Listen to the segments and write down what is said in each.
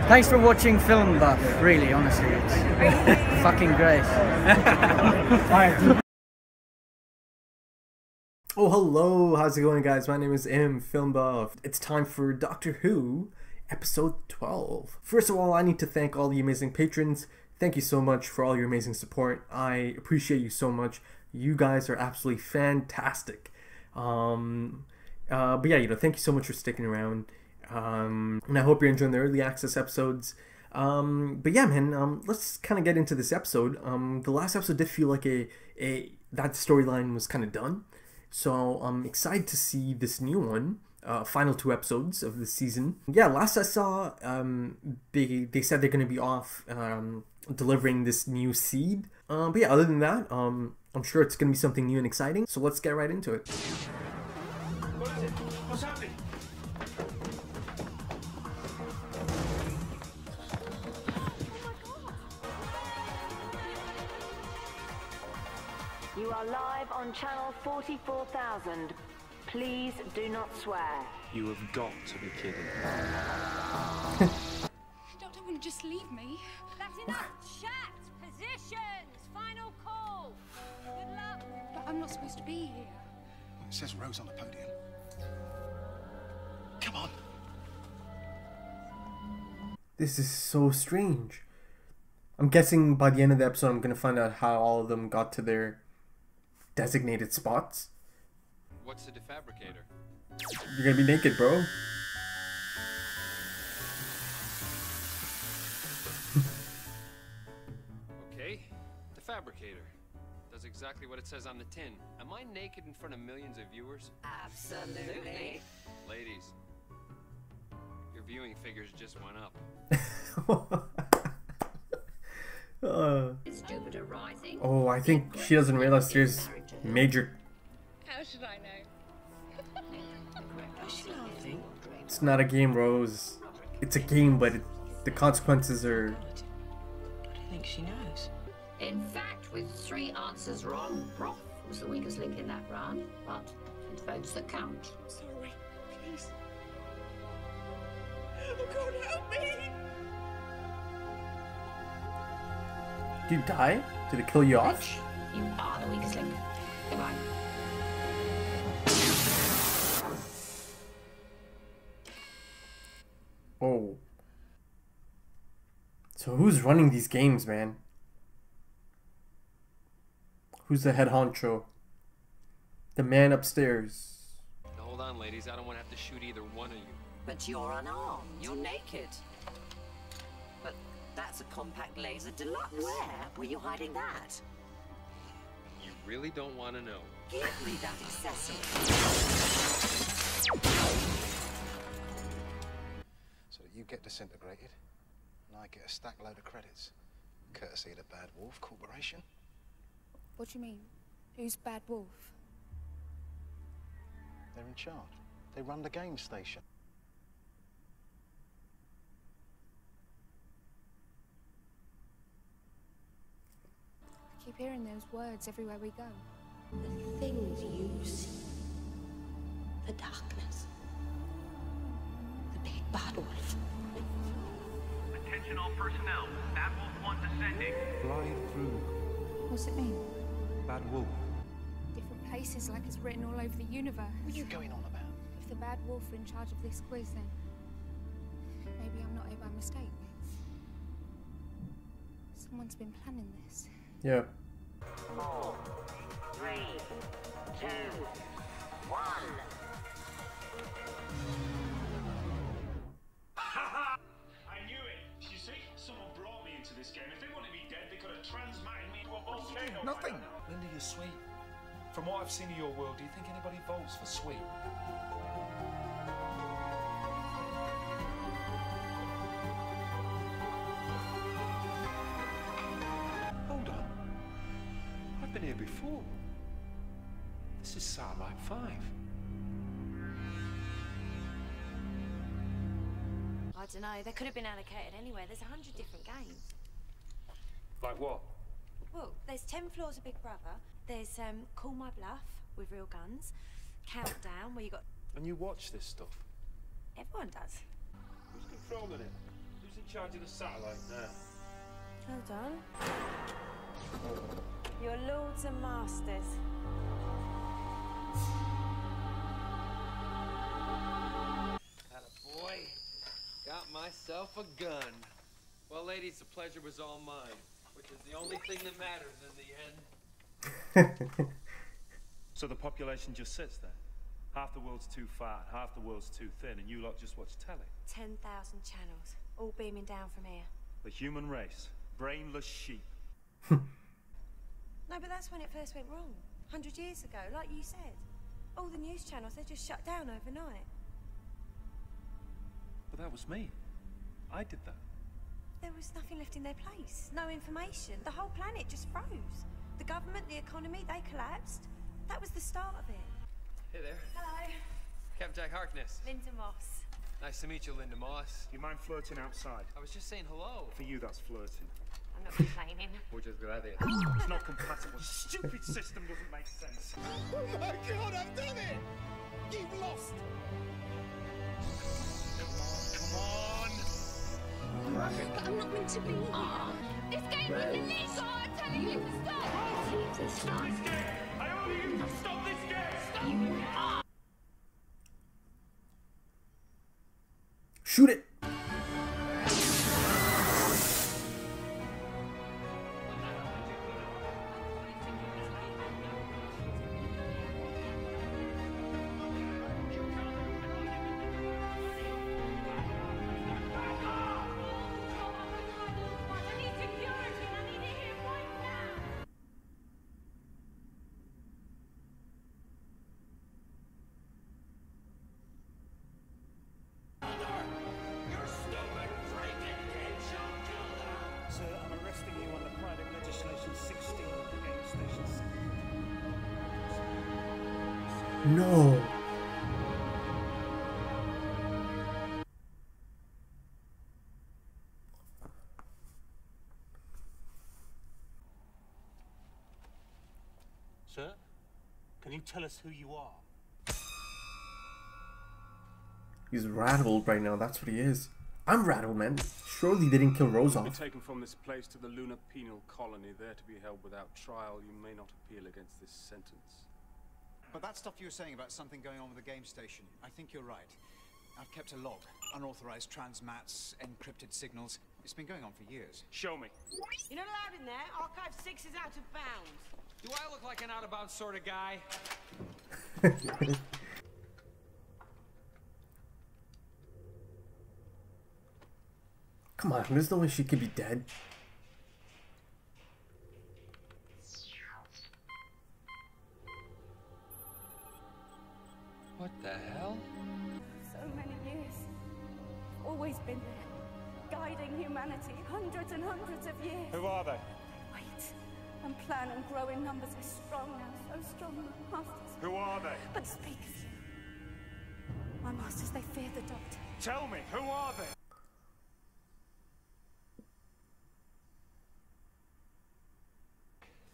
Thanks for watching Film Buff, really, honestly. It's fucking great. Oh, hello, how's it going, guys? My name is Film Buff. It's time for Doctor Who, episode 12. First of all, I need to thank all the amazing patrons. Thank you so much for all your amazing support. I appreciate you so much. You guys are absolutely fantastic. But yeah, thank you so much for sticking around. And I hope you're enjoying the early access episodes. But yeah, man, let's kind of get into this episode. The last episode did feel like that storyline was kind of done. So I'm excited to see this new one, final 2 episodes of the season. Yeah, last I saw, they said they're going to be off delivering this new seed. But yeah, other than that, I'm sure it's going to be something new and exciting. So let's get right into it. What is it? What's happening? You are live on channel 44,000. Please do not swear. You have got to be kidding. Doctor wouldn't just leave me. That's enough chat! Positions! Final call! Good luck! But I'm not supposed to be here. It says Rose on the podium. Come on! This is so strange. I'm guessing by the end of the episode I'm going to find out how all of them got to their designated spots. What's the defabricator? You're gonna be naked, bro. Okay, defabricator. Does exactly what it says on the tin. Am I naked in front of millions of viewers? Absolutely. Ladies, your viewing figures just went up. It's Jupiter rising. Oh, I think she doesn't realize there's major... How should I know? It's not a game, Rose. It's a game, but the consequences are... What do you think she knows? In fact, with 3 answers wrong, Prof was the weakest link in that round, but it's votes that count. Sorry, please. Oh God, help me! Did you die? Did it kill you off? Bitch, you are the weakest link. Goodbye. Oh. So who's running these games, man? Who's the head honcho? The man upstairs. Now hold on, ladies. I don't want to have to shoot either one of you. But you're unarmed. You're naked. But that's a compact laser deluxe. Where were you hiding that? You really don't want to know. Give me that accessory. So that you get disintegrated, and I get a stack load of credits. Courtesy of the Bad Wolf Corporation. What do you mean? Who's Bad Wolf? They're in charge. They run the game station. I keep hearing those words everywhere we go. The things you see. The darkness. The big bad wolf. Attention all personnel. Bad Wolf 1 descending. Fly through. What's it mean? Bad Wolf. Different places, like it's written all over the universe. What are you going on about? If the Bad Wolf are in charge of this quiz, then maybe I'm not here by mistake. Someone's been planning this. Yeah. 4, 3, 2, 1. I knew it. You see, someone brought me into this game. If they wanted me dead, they could have transmatted me to a volcano. Nothing. Linda, you're sweet. From what I've seen of your world, do you think anybody votes for sweet? Hold on. I've been here before. This is Satellite 5. I don't know, they could have been allocated anywhere. There's 100 different games. Like what? Well, there's 10 Floors of Big Brother. There's Call My Bluff with real guns. Countdown, where you got... And you watch this stuff? Everyone does. Who's controlling it? Who's in charge of the satellite now? Hold on. Your lords and masters. Attaboy. Got myself a gun. Well, ladies, the pleasure was all mine, which is the only thing that matters in the end. So the population just sits there. Half the world's too fat, half the world's too thin, and you lot just watch telly. 10,000 channels, all beaming down from here. The human race. Brainless sheep. No, but that's when it first went wrong. 100 years ago, like you said. All the news channels, they just shut down overnight. But that was me. I did that. There was nothing left in their place. No information. The whole planet just froze. The government, the economy, they collapsed. That was the start of it. Hey there. Hello. Captain Jack Harkness. Linda Moss. Nice to meet you, Linda Moss. Do you mind flirting outside? I was just saying hello. For you, that's flirting. I'm not complaining. Muchas gracias. It's not compatible. Stupid system doesn't make sense. Oh my god, I've done it! You've lost! Come on! But I'm not meant to be here. This game is illegal! I'm telling you to stop! Leave this now. I order you to stop this game! Stop! Shoot it! Sir, I'm arresting you under private legislation 16 of the Game Station 7. No. Sir, can you tell us who you are? He's rattled right now, that's what he is. I'm rattled, man. Surely they didn't kill Rose Be off. taken from this place to the Lunar Penal Colony, there to be held without trial. You may not appeal against this sentence. But that stuff you were saying about something going on with the game station, I think you're right. I've kept a log. Unauthorized transmats, encrypted signals. It's been going on for years. Show me. You're not allowed in there. Archive 6 is out of bounds. Do I look like an out-of-bounds sort of guy? Come on, there's no way she could be dead. What the hell? So many years. Always been there. Guiding humanity. Hundreds and hundreds of years. Who are they? Wait. And plan and grow in numbers. We're strong now. So strong. My masters. Who are they? But speak. My masters, they fear the Doctor. Tell me, who are they?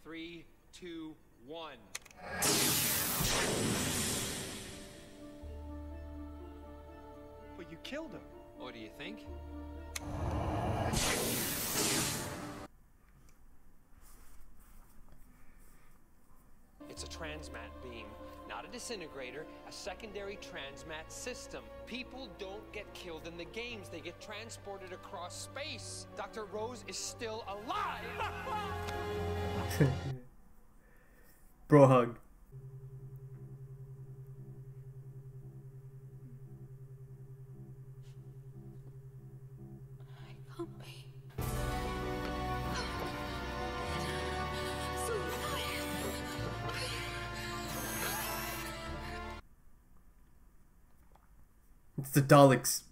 Three, two, one. But you killed her. What do you think? It's a transmat beam, not a disintegrator, a secondary transmat system. People don't get killed in the games, they get transported across space. Dr. Rose is still alive! Bro hug. I can't be. It's the Daleks.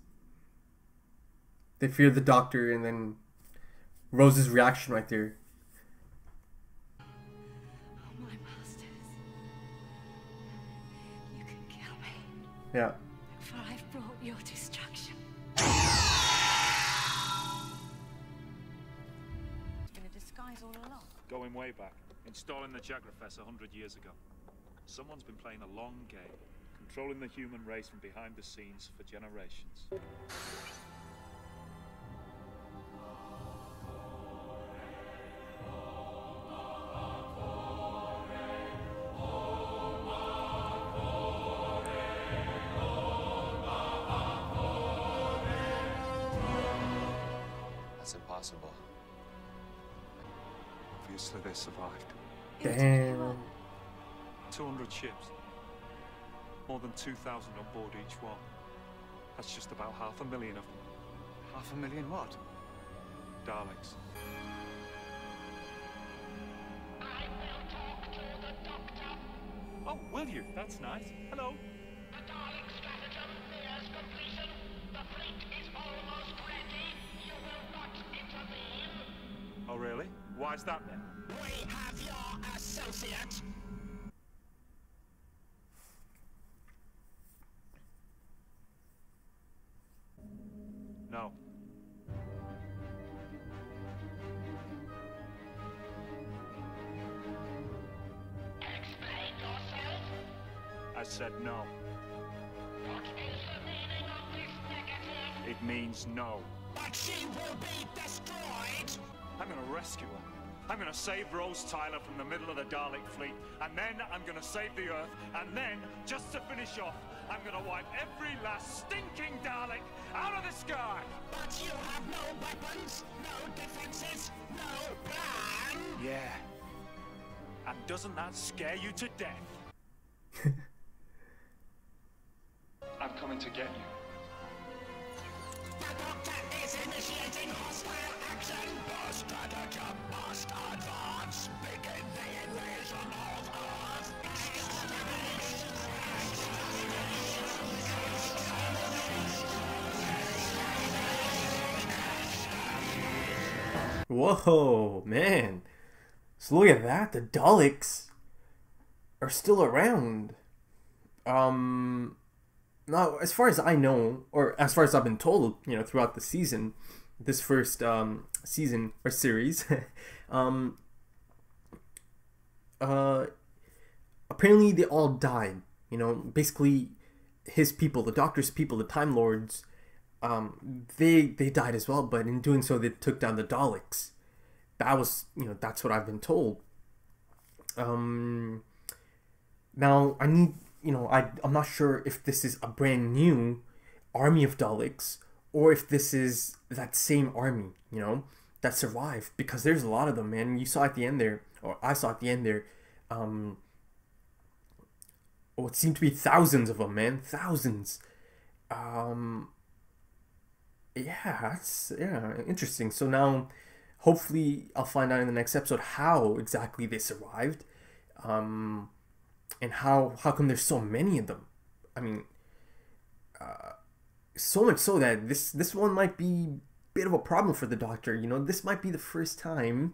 They fear the Doctor, and then Rose's reaction right there. My masters. You can kill me. Yeah. For I've brought your destruction. It's been a disguise all along. Going way back. Installing the Jagrafess 100 years ago. Someone's been playing a long game. Controlling the human race from behind the scenes for generations. impossible. Obviously, they survived. Damn. 200 ships. More than 2,000 on board each one. That's just about 500,000 of them. 500,000 what? Daleks. I will talk to the doctor. Oh, will you? That's nice. Hello. The Dalek stratagem nears completion. The fleet is almost ready. You will not intervene. Oh, really? Why's that then? We have your associate. No. Explain yourself. I said no. What is the meaning of this negative? It means no. But she will be destroyed. I'm gonna rescue her. I'm gonna save Rose Tyler from the middle of the Dalek fleet, and then I'm gonna save the Earth, and then, just to finish off, I'm gonna wipe every last stinking Dalek out of the sky! But you have no weapons, no defenses, no plan. Yeah. And doesn't that scare you to death? I'm coming to get you. The Doctor is initiating hostile action. The stratagem must advance. Begin the invasion of Earth. Whoa, man. So look at that. The Daleks are still around. Now, as far as I know, or as far as I've been told, you know, throughout the season, this first season or series, apparently they all died. You know, basically his people, the Doctor's people, the Time Lords, they died as well. But in doing so, they took down the Daleks. That was, you know, that's what I've been told. Now I need. You know, I'm not sure if this is a brand new army of Daleks or if this is that same army, you know, that survived, because there's a lot of them, man. You saw at the end there, or I saw at the end there, it seemed to be thousands of them, man. Thousands. Yeah, interesting. So now, hopefully, I'll find out in the next episode how exactly they survived. And how come there's so many of them? I mean, so much so that this one might be a bit of a problem for the Doctor. You know, this might be the first time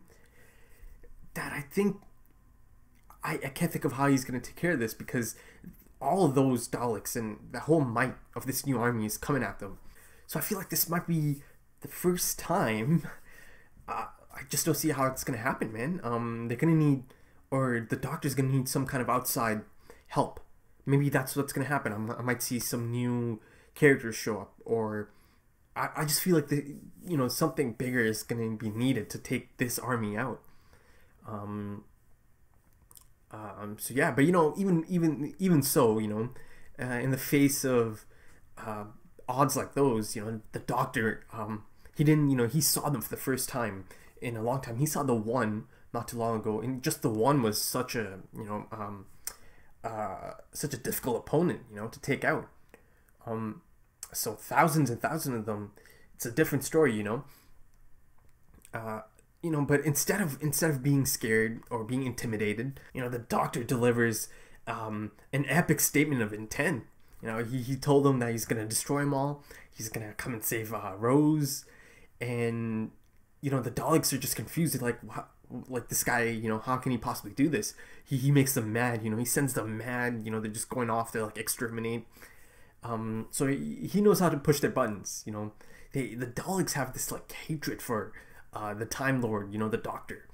that I think I can't think of how he's going to take care of this, because all of those Daleks and the whole might of this new army is coming at them. So I feel like this might be the first time. I just don't see how it's going to happen, man. They're going to need... or the Doctor's going to need some kind of outside help. Maybe that's what's going to happen. I might see some new characters show up, or I just feel like something bigger is going to be needed to take this army out. So yeah, but you know, even so, you know, in the face of odds like those, you know, the Doctor, he didn't, you know, he saw them for the first time in a long time. He saw the one not too long ago, and just the one was such a, you know, such a difficult opponent, you know, to take out. So thousands and thousands of them, it's a different story, you know. You know, but instead of being scared or being intimidated, you know, the Doctor delivers an epic statement of intent. You know, he told them that he's gonna destroy them all. He's gonna come and save Rose, and you know, the Daleks are just confused. They're like, this guy, you know, how can he possibly do this? He makes them mad, you know, he sends them mad, you know, they're just going off to like exterminate. So he knows how to push their buttons, you know. The Daleks have this like hatred for the Time Lord, you know, the Doctor.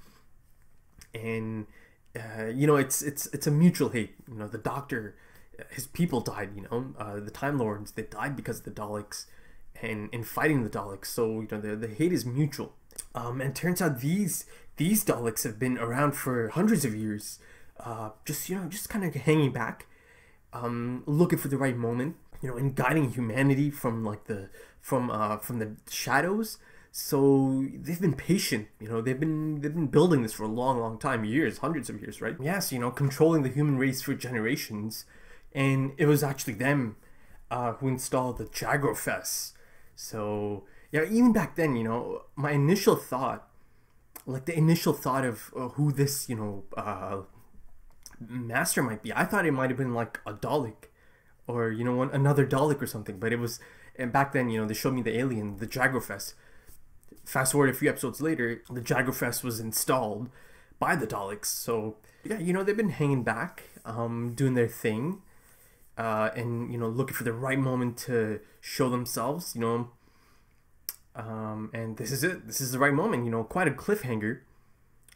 And you know, it's a mutual hate. You know, the Doctor, his people died, you know, the Time Lords, they died because of the Daleks and in fighting the Daleks. So, you know, the hate is mutual. And it turns out these Daleks have been around for hundreds of years, just, you know, just kind of hanging back, looking for the right moment, you know, and guiding humanity from like from the shadows So they've been patient, you know, they've been building this for a long time, years, hundreds of years, right? Yes, you know, controlling the human race for generations, and it was actually them who installed the Jagrofess. So yeah, even back then, you know, my initial thought, like the initial thought of who this, you know, master might be, I thought it might have been like a Dalek, or you know, another Dalek or something. But it was, and back then, you know, they showed me the alien, the Jagrofess. Fast forward a few episodes later, the Jagrofess was installed by the Daleks. So yeah, you know, they've been hanging back, doing their thing, and you know, looking for the right moment to show themselves, you know. And this is it. This is the right moment, you know. Quite a cliffhanger.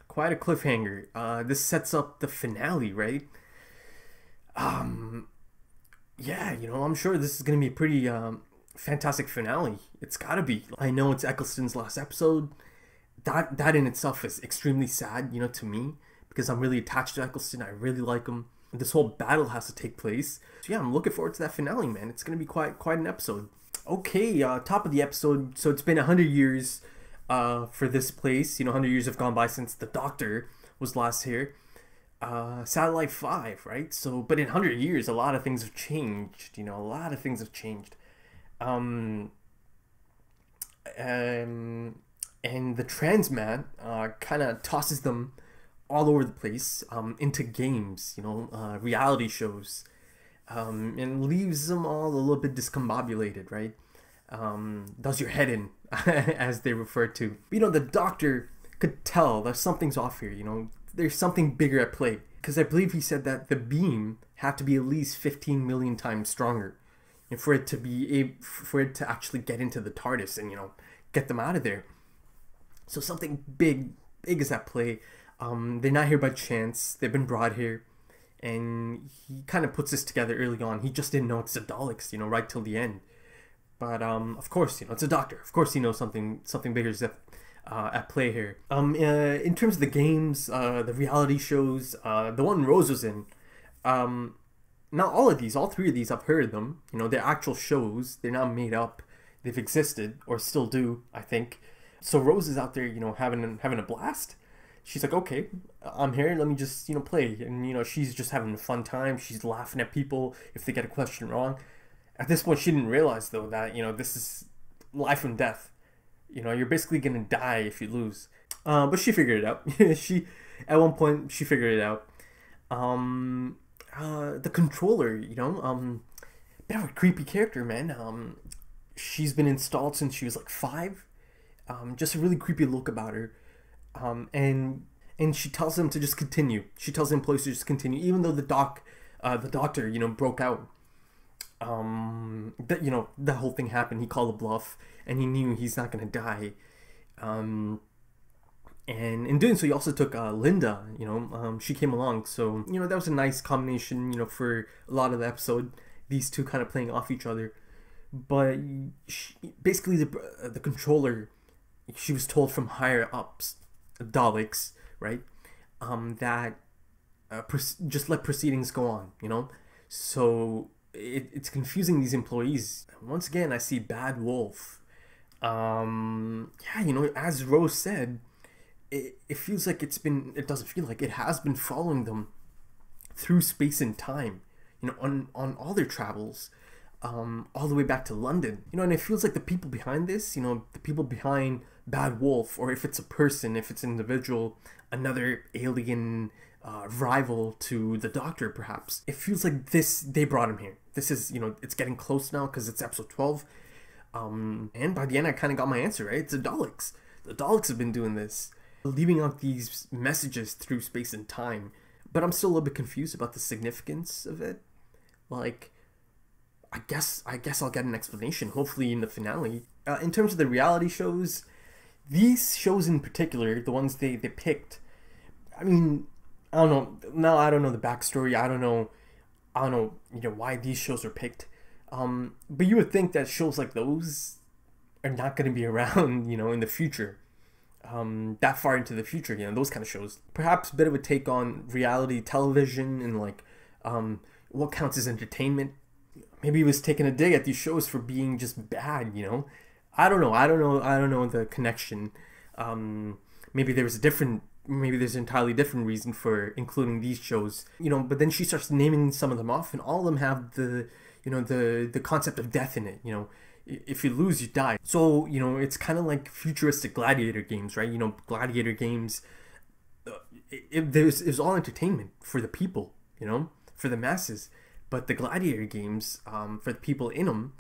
Quite a cliffhanger. This sets up the finale, right? Yeah, you know, I'm sure this is gonna be a pretty fantastic finale. It's gotta be. I know it's Eccleston's last episode. That in itself is extremely sad, you know, to me, because I'm really attached to Eccleston. I really like him. This whole battle has to take place. So yeah, I'm looking forward to that finale, man. It's gonna be quite an episode. Okay, top of the episode. So it's been 100 years for this place. You know, 100 years have gone by since the Doctor was last here. Satellite 5, right? So, but in 100 years, a lot of things have changed. You know, a lot of things have changed. And the Transmat kind of tosses them all over the place into games, you know, reality shows, and leaves them all a little bit discombobulated, right? Does your head in, as they refer to. You know, the Doctor could tell that something's off here, you know, there's something bigger at play, because I believe he said that the beam had to be at least 15 million times stronger, and for it to actually get into the TARDIS and, you know, get them out of there. So something big is at play. They're not here by chance. They've been brought here, and he kind of puts this together early on. He just didn't know it's the Daleks, you know, right till the end. But of course, you know, it's a Doctor. Of course, he knows something bigger is at play here. In terms of the games, the reality shows, the one Rose was in, not all of these, all three of these, I've heard of them. You know, they're actual shows. They're not made up. They've existed, or still do, I think. So Rose is out there, you know, having a blast. She's like, okay, I'm here. Let me just, you know, play. And, you know, she's just having a fun time. She's laughing at people if they get a question wrong. At this point, she didn't realize, though, that, you know, this is life and death. You know, you're basically going to die if you lose. But she figured it out. At one point, she figured it out. The controller, you know, bit of a creepy character, man. She's been installed since she was like 5. Just a really creepy look about her. And she tells them to just continue. She tells the employees to just continue, even though the Doctor, you know, broke out. That, you know, the whole thing happened. He called a bluff, and he knew he's not gonna die. And in doing so, he also took Linda. You know, she came along. So, you know, that was a nice combination, you know, for a lot of the episode. These two kind of playing off each other. But basically, the controller, she was told from higher ups, Daleks, right, that just let proceedings go on, you know. So it's confusing these employees. Once again, I see Bad Wolf. Yeah, you know, as Rose said, it feels like it doesn't feel like it has been following them through space and time, you know, on all their travels, all the way back to London, you know. And it feels like the people behind this, you know, the people behind Bad Wolf, or if it's a person, if it's an individual, another alien rival to the Doctor, perhaps. It feels like they brought him here. This is, you know, it's getting close now because it's episode 12. And by the end, I kind of got my answer, right? It's the Daleks. The Daleks have been doing this, leaving out these messages through space and time. But I'm still a little bit confused about the significance of it. Like, I guess I'll get an explanation, hopefully in the finale. In terms of the reality shows, these shows in particular, the ones they picked, I mean, I don't know. Now I don't know the backstory. I don't know, you know, why these shows are picked. But you would think that shows like those are not going to be around, you know, in the future. That far into the future, you know, those kind of shows. Perhaps a bit of a take on reality television and like what counts as entertainment. Maybe he was taking a dig at these shows for being just bad, you know. I don't know the connection. Maybe there's an entirely different reason for including these shows, you know. But then she starts naming some of them off, and all of them have the concept of death in it. You know, if you lose, you die. So, you know, it's kind of like futuristic gladiator games, right? You know, gladiator games. It was all entertainment for the people, you know, for the masses. But the gladiator games, for the people in them,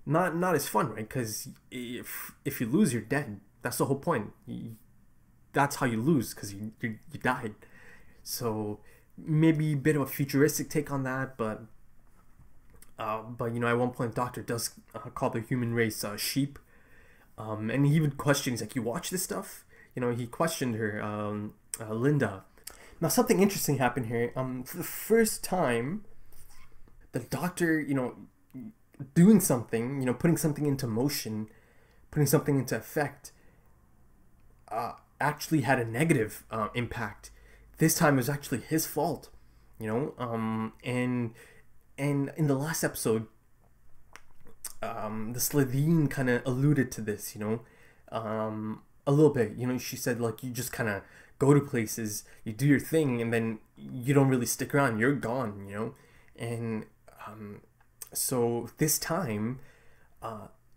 not as fun, right? Because if you lose, you're dead. That's the whole point. That's how you lose, because you died. So maybe a bit of a futuristic take on that, but you know, at one point, Doctor does call the human race sheep, and he even questions, like, you watch this stuff? You know, he questioned her, Linda. Now, something interesting happened here. For the first time, the Doctor, you know, doing something, you know, putting something into motion, putting something into effect, actually had a negative impact. This time it was actually his fault, you know. And in the last episode, the Slitheen kind of alluded to this, you know, a little bit. You know, she said, like, you just kind of go to places, you do your thing, and then you don't really stick around. You're gone, you know. And so this time,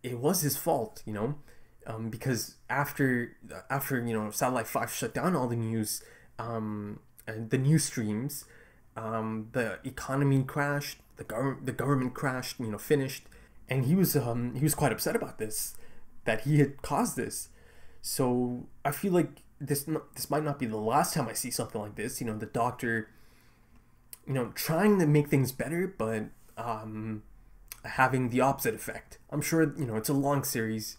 it was his fault, you know, because after you know, Satellite 5 shut down all the news, and the news streams, the economy crashed, the government crashed, you know, finished, and he was quite upset about this, that he had caused this. So I feel like this might not be the last time I see something like this. You know, the Doctor, you know, trying to make things better, but having the opposite effect. I'm sure, you know, it's a long series.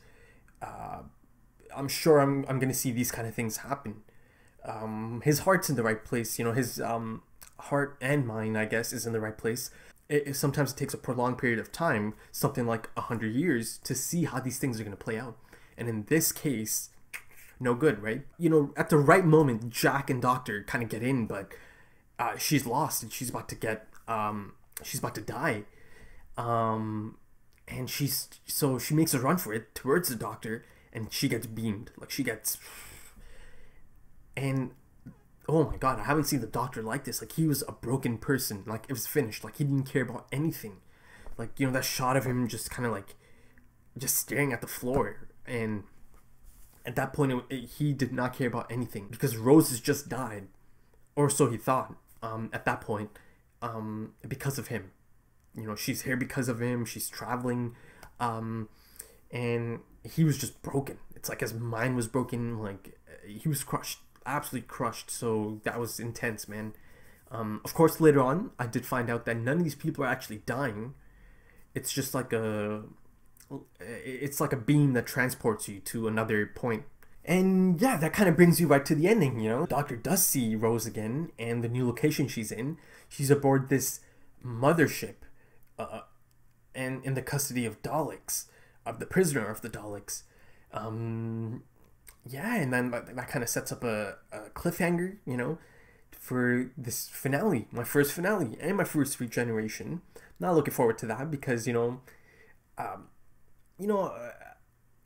I'm sure I'm gonna see these kind of things happen. His heart's in the right place, you know. His heart and mind, I guess, is in the right place. Sometimes it takes a prolonged period of time, something like 100 years, to see how these things are gonna play out. And in this case, no good, right? You know, at the right moment, Jack and Doctor kind of get in, but she's lost and she's about to die. And she makes a run for it towards the Doctor, and she gets beamed. And oh my god, I haven't seen the Doctor like this. Like, he was a broken person. Like, it was finished. Like, he didn't care about anything. Like, you know, that shot of him just kind of like just staring at the floor, and at that point he did not care about anything, because Rose has just died, or so he thought, at that point, because of him. You know, she's here because of him. She's traveling, and he was just broken. It's like his mind was broken. Like, he was crushed, absolutely crushed. So that was intense, man. Of course, later on, I did find out that none of these people are actually dying. It's just like it's like a beam that transports you to another point. And yeah, that kind of brings you right to the ending, you know. Doctor does see Rose again, and the new location she's in. She's aboard this mothership, and in the custody of Daleks, of the prisoner of the Daleks. Yeah, and then that kind of sets up a cliffhanger, you know, for this finale, my first finale, and my first regeneration. Not looking forward to that, because, you know,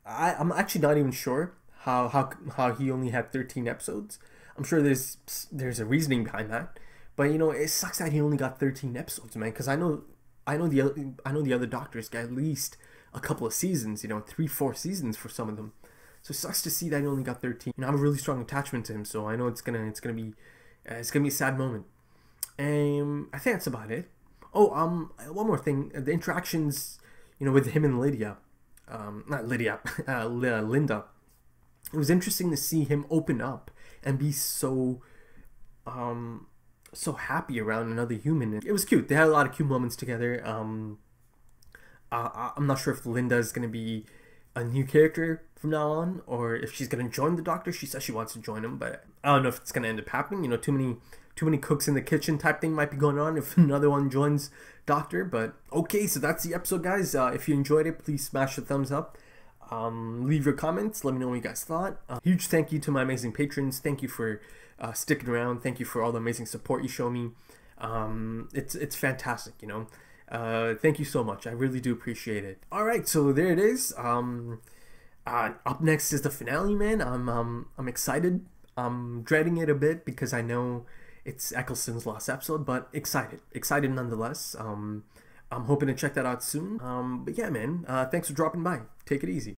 I'm actually not even sure how he only had 13 episodes. I'm sure there's a reasoning behind that, but, you know, it sucks that he only got 13 episodes, man. Because I know the other Doctors get at least a couple of seasons, you know, 3-4 seasons for some of them. So it sucks to see that he only got 13. You know, I have a really strong attachment to him, so I know it's gonna be a sad moment. I think that's about it. Oh, one more thing. The interactions, you know, with him and Linda. It was interesting to see him open up and be so happy around another human. It was cute. They had a lot of cute moments together. I'm not sure if Linda is gonna be a new character from now on, or if she's gonna join the Doctor. She says she wants to join him, but I don't know if it's gonna end up happening. You know, too many cooks in the kitchen type thing might be going on if another one joins Doctor. But okay, so that's the episode, guys. If you enjoyed it, please smash the thumbs up. Leave your comments. Let me know what you guys thought. Huge thank you to my amazing patrons. Thank you for sticking around. Thank you for all the amazing support you show me. It's fantastic, you know. Thank you so much. I really do appreciate it. All right, so there it is. Up next is the finale, man. I'm excited. I'm dreading it a bit because I know it's Eccleston's last episode, but excited nonetheless. I'm hoping to check that out soon. But yeah, man, thanks for dropping by. Take it easy.